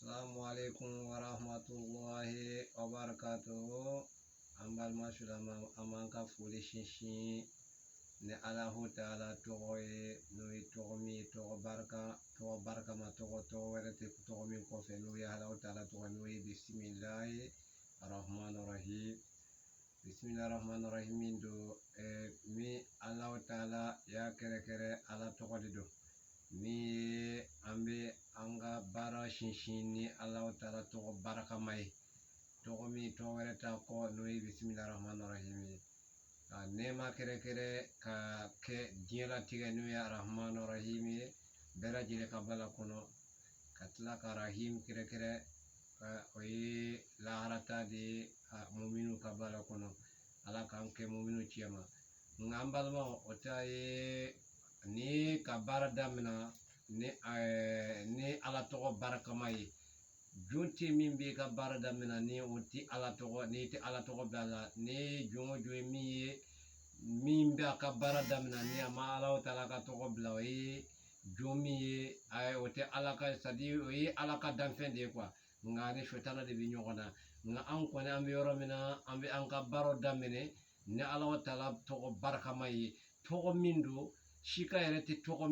Assalamu alaikum wa rahmatullahi wa barakatuhu. Ambal masulama amanka fuli shinshin ne Allahu ta'ala togoye no togomi togo barka ma togo werete togomi kofe no ya Allahu ta'ala togo no bismillahir rahmanir rahim. Bismillahir rahmanir rahim do mi Allahu ta'ala ya kere ala togo do mi ambe anga bara shinshini Allahu ta'ala togo baraka mai togo mi to wereta ko no bismillahir rahmanir rahim. Nema kere ka ke diela tiga no ya rahmanir rahim bera jile kabala kono katla ka rahim kere oyi la harata di mu'minu kabala kono ala kanke mu'minu chiyama ngambal mo otaye ni kabara damina ni ala togo baraka mai junti min be ka bara damina ni uti ala togo ni ti ala togo bala ni jongo mi min be ka bara damina ni ama ala taala ka togo bla yi jomi ay ote ala ka sadi yi ala ka danfen de quoi ngani shotana de bi nyogona nga an ko ne ambe yoro mina ambe an ka baro damine ni ala taala togo baraka mai togo mindu shika yerete togo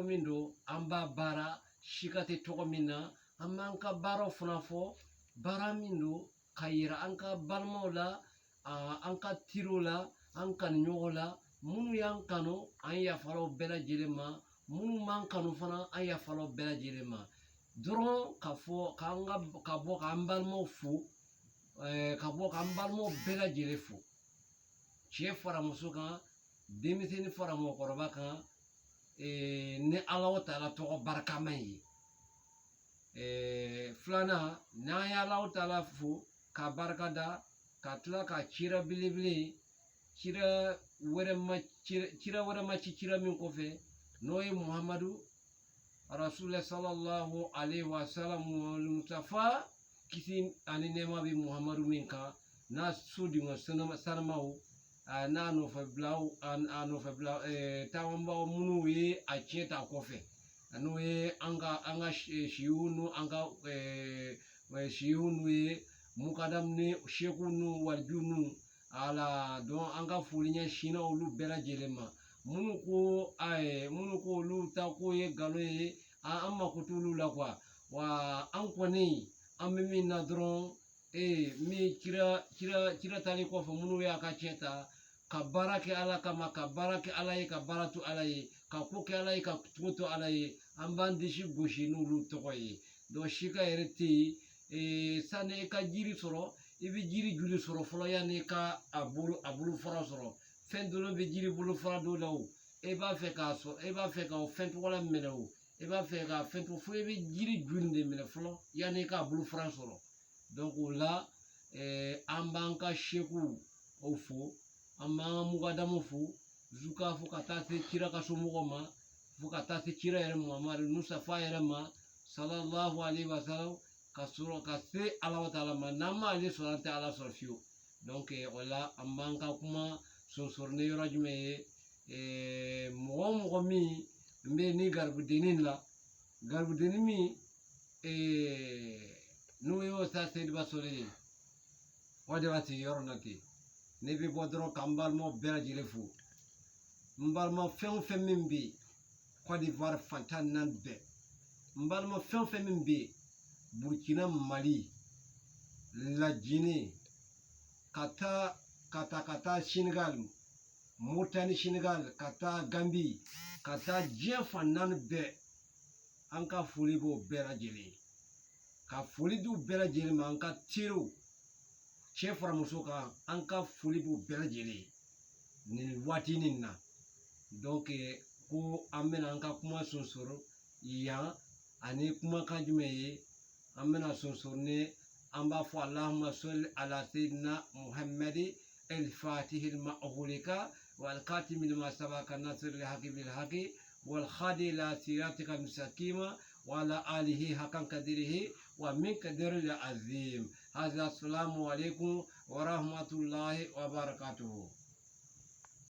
mindo amba bara shika te togo minna amma anka baro funafo bara mindo kayira anka balmola anka tirola anka nyogola munu yankano anya falo bela jilema munu mankano fana anya falo bela jilema dron kafo kanga kabo kambalmo fu kabo kambalmo bela jilefu chef fara musuka demiseni fara mo koroba kan ne Allah ta'ala togo baraka mai flana na ya Allah ta'ala fu ka baraka da ka tla ka chira bilibili chira were ma chira min kofe noy muhammadu rasulullah sallallahu alaihi wasallam mustafa kisi ani nema bi muhammadu minka na sudi ngo sanamaw na no fa blau tawamba munu yi a cheta kofe anu yi anga shiunu anga shiunu yi mukadam ne shekunu waljunu ala don anga fulinya shina ulu bela jelema munu ko lu ta ko ye galo ye amma kutulu la kwa wa ankoni ammi na dron mi kira tali kofe munu ya ka cheta ka barake ala kama ka barake ala ye ka baratu ala ye ka kuke ala ye ka tuto ala ye ambandishi goshi nulu toko ye do shika ereti sane ka jiri soro ibi jiri juli soro folo ya ne ka abulu fara soro fendolo be jiri bulu fara do law e ba fe ka o fentu wala melew e ba fe ka fentu fu e be jiri julinde mele folo ya ne ka abulu fara soro donc là ambanka sheku ofu amma mugadamu fu zuka fu kata se kira ka sumugoma fu kata se kira yere muhammad mustafa yere ma sallallahu alaihi wasallam kasuro ka se ala taala ma namma ali sallallahu ala sorfiu donc wala ambanka kuma sonsorne yorajme mo mi mbe ni garbu denin mi no yo sa se ba sole wade wati yoronati nebi bodro kambal mo bela jilefu mbal mo fen mimbi Côte d'Ivoire fantan nan be mbal mo fen mimbi Burkina Mali la Guinée kata Sénégal Mauritanie Sénégal kata Gambie kata jien fannan be anka fuli bo bela jile ka fuli du bela jile ma anka tiro chef ramusoka anka fuli bu belajele ni watini na donc ko amena anka kuma sonsoro ya ani kuma kanjume amena sonsorne amba fo allahumma salli ala sayyidina muhammadi al-fatih al-ma'ghulika wal katim lima sabaka nasr al-haqi bil haqi wal khadi la siratika mustaqima wa ala alihi hakan kadirihi wa min kadiril azim. هذا السلام عليكم ورحمة الله وبركاته.